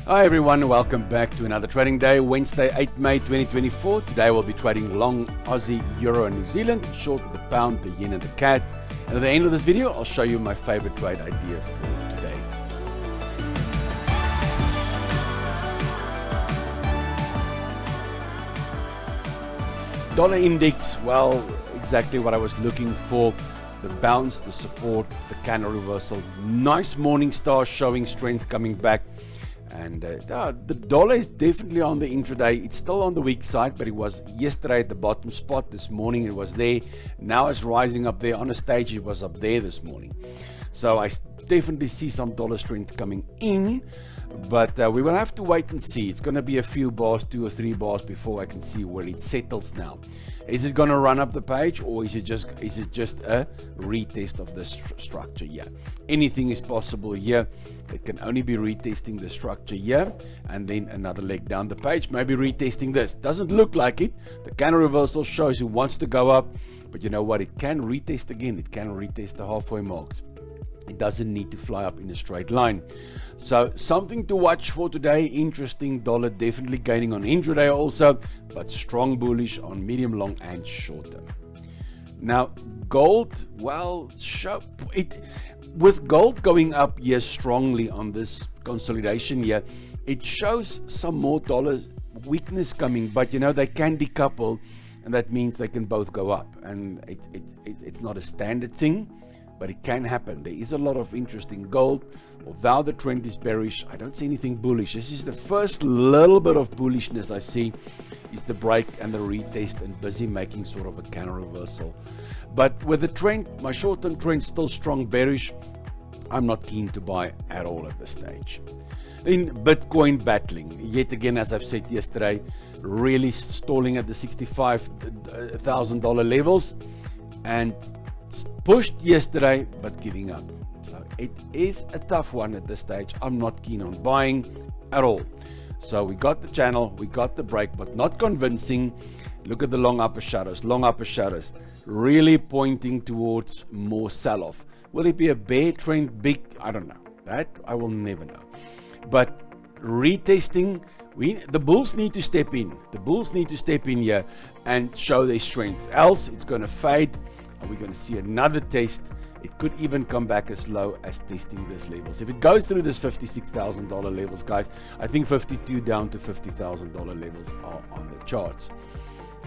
Hi everyone, welcome back to another trading day, Wednesday 8 May 2024. Today we'll be trading long Aussie, Euro and New Zealand, short the pound, the yen and the CAD. And at the end of this video, I'll show you my favorite trade idea for today. Dollar index, well, exactly what I was looking for. The bounce, the support, the candle reversal. Nice morning star showing strength coming back. And the dollar is definitely on the intraday. It's still on the weak side, but it was yesterday at the bottom spot. This morning it was there. Now it's rising up there. On a stage it was up there this morning. So I definitely see some dollar strength coming in, but we will have to wait and see. It's going to be a few bars, 2 or 3 bars before I can see where it settles now. Is it going to run up the page, or is it just a retest of the structure here? Anything is possible here. It can only be retesting the structure here and then another leg down the page, maybe retesting this. Doesn't look like it. The candle reversal shows it wants to go up, but you know what? It can retest again. It can retest the halfway marks. It doesn't need to fly up in a straight line. So something to watch for today. Interesting. Dollar definitely gaining on intraday also, but strong bullish on medium, long and short term. Now gold, well, with gold going up here strongly on this consolidation here, it shows some more dollar weakness coming, but you know, they can decouple, and that means they can both go up, and it's not a standard thing, but it can happen. There is a lot of interest in gold. Although the trend is bearish, I don't see anything bullish. This is the first little bit of bullishness I see, is the break and the retest and busy making sort of a counter reversal. But with the trend, my short-term trend still strong bearish, I'm not keen to buy at all at this stage. Then Bitcoin battling, yet again, as I've said yesterday, really stalling at the $65,000 levels, and pushed yesterday but giving up. So it is a tough one at this stage. I'm not keen on buying at all. So we got the channel, we got the break, but not convincing. Look at the long upper shadows, really pointing towards more sell-off. Will it be a bear trend big? I don't know. That I will never know. But retesting, the bulls need to step in. The bulls need to step in here and show their strength. Else it's going to fade. And we're going to see another test. It could even come back as low as testing these levels. If it goes through this $56,000 levels, guys, I think 52 down to $50,000 levels are on the charts.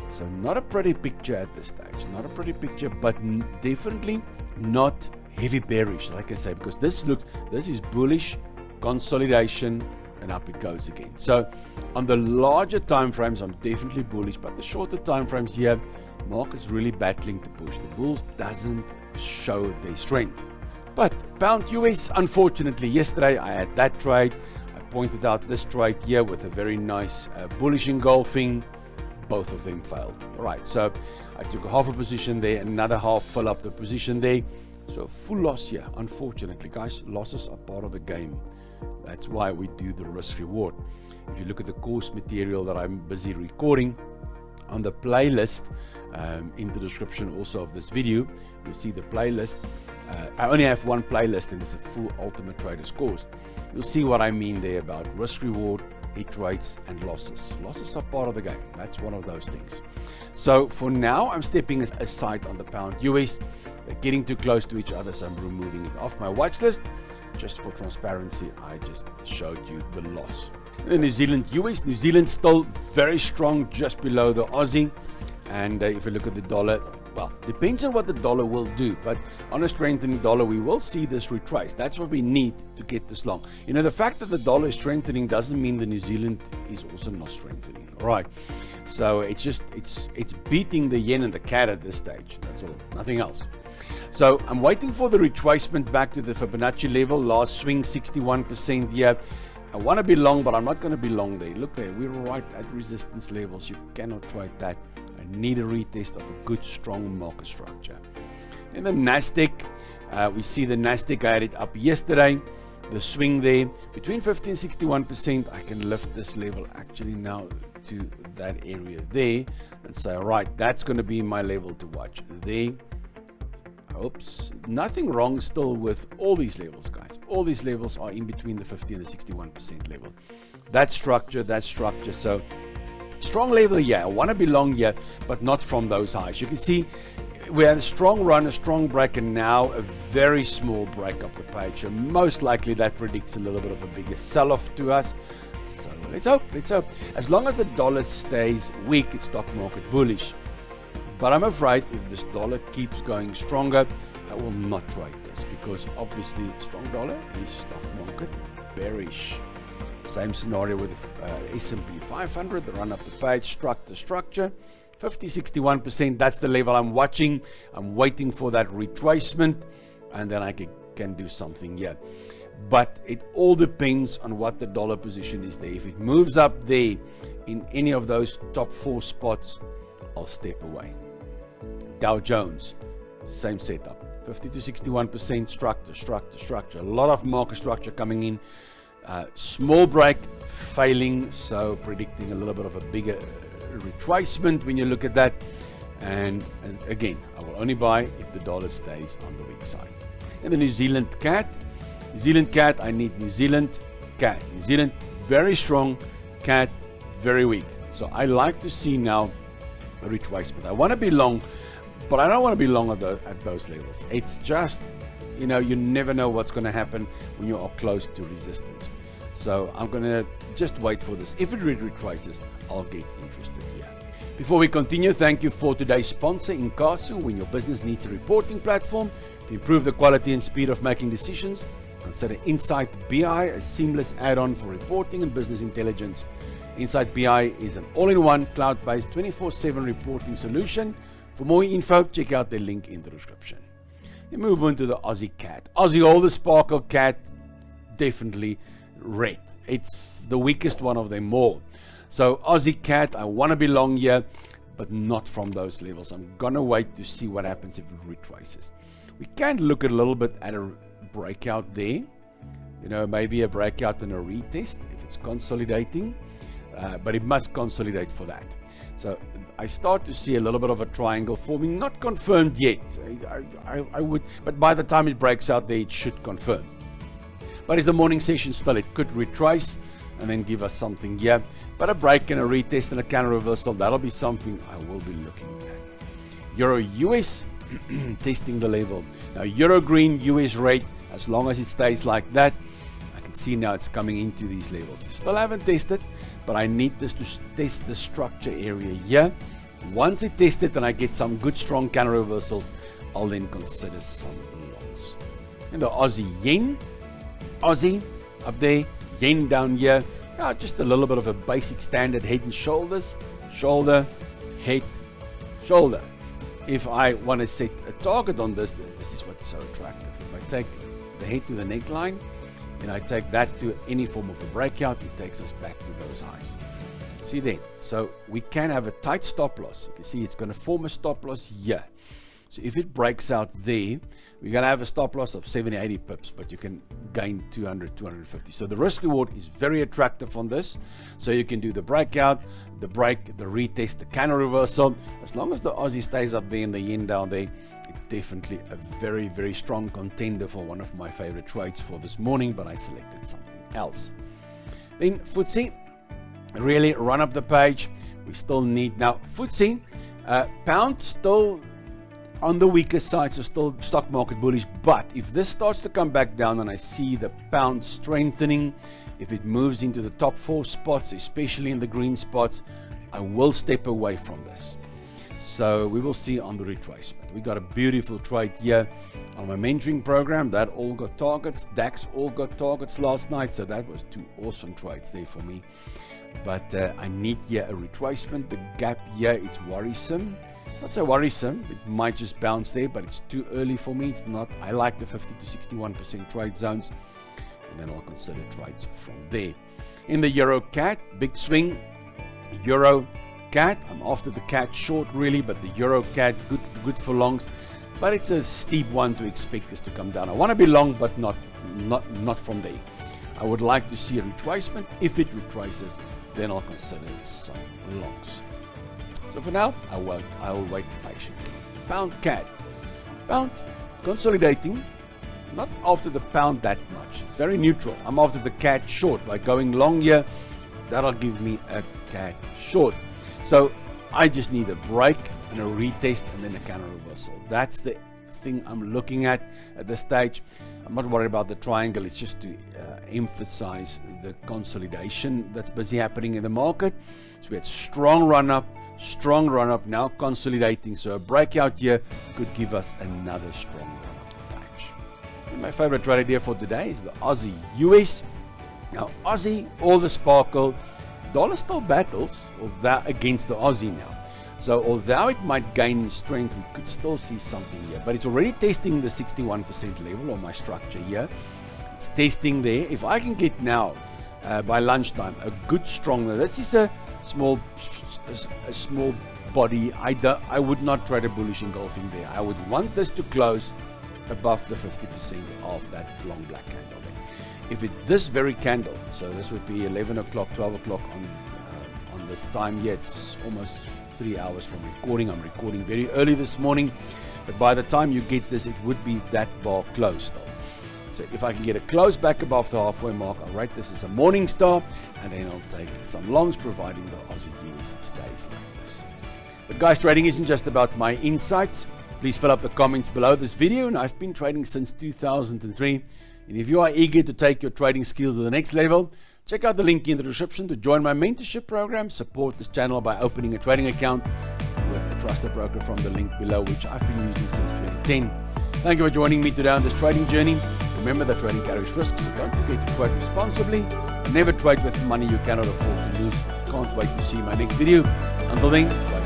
So not a pretty picture at this stage. Not a pretty picture, but definitely not heavy bearish, like I say, because this is bullish consolidation, and up it goes again. So on the larger time frames, I'm definitely bullish, but the shorter time frames here, market's really battling to push. The bulls doesn't show their strength. But pound US, unfortunately, yesterday I had that trade. I pointed out this trade here with a very nice bullish engulfing. Both of them failed. All right, so I took a half a position there, another half fill up the position there. So full loss here, unfortunately, guys. Losses are part of the game. That's why we do the risk reward. If you look at the course material that I'm busy recording on the playlist, in the description also of this video, you'll see the playlist. I only have one playlist, and it's a full Ultimate Traders course. You'll see what I mean there about risk reward, hit rates and losses. Losses are part of the game. That's one of those things. So for now, I'm stepping aside on the pound US. They're getting too close to each other, so I'm removing it off my watch list. Just for transparency, I just showed you the loss. The New Zealand US, New Zealand still very strong, just below the Aussie. And if you look at the dollar, well, depends on what the dollar will do, but on a strengthening dollar, we will see this retrace. That's what we need to get this long. You know, the fact that the dollar is strengthening doesn't mean the New Zealand is also not strengthening. All right, so it's beating the yen and the CAD at this stage. That's all, nothing else. So I'm waiting for the retracement back to the Fibonacci level. Last swing 61% here. I want to be long, but I'm not going to be long there. Look there, we're right at resistance levels. You cannot trade that. I need a retest of a good, strong market structure. In the Nasdaq, we see the Nasdaq, I had it up yesterday. The swing there between 50 and 61%. I can lift this level actually now to that area there and say, all right, that's going to be my level to watch there. Oops, nothing wrong still with all these levels, guys. All these levels are in between the 50 and the 61% level. That structure. So strong level here. I want to be long here, but not from those highs. You can see we had a strong run, a strong break, and now a very small break up the page. And most likely that predicts a little bit of a bigger sell-off to us. So let's hope. As long as the dollar stays weak, it's stock market bullish. But I'm afraid if this dollar keeps going stronger, I will not trade this, because obviously strong dollar is stock market bearish. Same scenario with the S&P 500, the run up the page, struck the structure. 50, 61%, that's the level I'm watching. I'm waiting for that retracement, and then I can do something here. But it all depends on what the dollar position is there. If it moves up there in any of those top 4 spots, I'll step away. Dow Jones, same setup. 50 to 61% structure. A lot of market structure coming in. Small break, failing, so predicting a little bit of a bigger retracement when you look at that. And again, I will only buy if the dollar stays on the weak side. And the New Zealand CAT. I need New Zealand CAT. New Zealand, very strong. CAT, very weak. So I like to see now a retracement. I want to be long, but I don't want to be long at those levels. It's just, you never know what's going to happen when you are close to resistance. So I'm going to just wait for this. If it retraces, I'll get interested here. Before we continue, thank you for today's sponsor, Incasu. When your business needs a reporting platform to improve the quality and speed of making decisions, consider Insight BI, a seamless add-on for reporting and business intelligence. Insight BI is an all-in-one, cloud-based, 24/7 reporting solution. For more info, check out the link in the description. We move on to the Aussie CAT. Aussie All the Sparkle CAT, definitely red. It's the weakest one of them all. So Aussie CAT, I want to be long here, but not from those levels. I'm going to wait to see what happens if it retraces. We can look a little bit at a breakout there. Maybe a breakout and a retest if it's consolidating. But it must consolidate for that. So I start to see a little bit of a triangle forming, not confirmed yet. I would, but by the time it breaks out there, it should confirm. But it's the morning session still, it could retrace and then give us something here. But a break and a retest and a counter reversal, that'll be something I will be looking at. Euro US, testing the level. Now Euro green, US red, as long as it stays like that, I can see now it's coming into these levels. Still haven't tested, but I need this to test the structure area here. Once it tested and I get some good strong counter reversals, I'll then consider some longs. And the Aussie yen, Aussie up there, yen down here. Just a little bit of a basic standard head and shoulders, shoulder, head, shoulder. If I want to set a target on this is what's so attractive. If I take the head to the neckline, and I take that to any form of a breakout, it takes us back to those highs. See there, so we can have a tight stop loss. You can see it's going to form a stop loss here. So if it breaks out there, we're going to have a stop loss of 70, 80 pips, but you can gain 200, 250. So the risk reward is very attractive on this. So you can do the breakout, the break, the retest, the counter reversal. As long as the Aussie stays up there and the yen down there, it's definitely a very, very strong contender for one of my favorite trades for this morning, but I selected something else. Then FTSE, really run up the page. We still need now FTSE, pound still on the weaker side, so still stock market bullish. But if this starts to come back down and I see the pound strengthening, if it moves into the top 4 spots, especially in the green spots, I will step away from this. So we will see on the retracement. We got a beautiful trade here on my mentoring program that all got targets. DAX all got targets last night, so that was 2 awesome trades there for me. But I need here a retracement. The gap here is worrisome. Not so worrisome, it might just bounce there, but it's too early for me. It's not. I like the 50 to 61% trade zones, and then I'll consider trades from there. In the Euro CAT, big swing. Euro CAT, I'm after the CAT short really, but the Euro CAT good for longs, but it's a steep one to expect this to come down. I want to be long, but not from there. I would like to see a retracement. If it retraces, then I'll consider some longs. So for now, I'll wait patiently. Pound CAT. Pound consolidating, not after the pound that much. It's very neutral. I'm after the CAD short. By going long here, that'll give me a CAD short. So I just need a break and a retest and then a counter reversal. That's the thing I'm looking at this stage. I'm not worried about the triangle. It's just to emphasize the consolidation that's busy happening in the market. So we had strong run up, now consolidating. So a breakout here could give us another strong run up stage. And my favorite trade idea for today is the Aussie US. Now Aussie, all the sparkle, dollar still battles against the Aussie now. So although it might gain in strength, we could still see something here. But it's already testing the 61% level on my structure here. It's testing there. If I can get now, by lunchtime, a good strong, this is a small body. I would not trade a bullish engulfing there. I would want this to close above the 50% of that long black candle there. If this very candle, so this would be 11 o'clock, 12 o'clock on this time here, it's almost 3 hours from recording. I'm recording very early this morning, but by the time you get this, it would be that bar close though. So if I can get a close back above the halfway mark, I'll rate this as a morning star, and then I'll take some longs, providing the Aussie US stays like this. But guys, trading isn't just about my insights. Please fill up the comments below this video, and I've been trading since 2003. And if you are eager to take your trading skills to the next level, check out the link in the description to join my mentorship program. Support this channel by opening a trading account with a trusted broker from the link below, which I've been using since 2010. Thank you for joining me today on this trading journey. Remember that trading carries risks, so don't forget to trade responsibly. Never trade with money you cannot afford to lose. Can't wait to see my next video. Until then, trade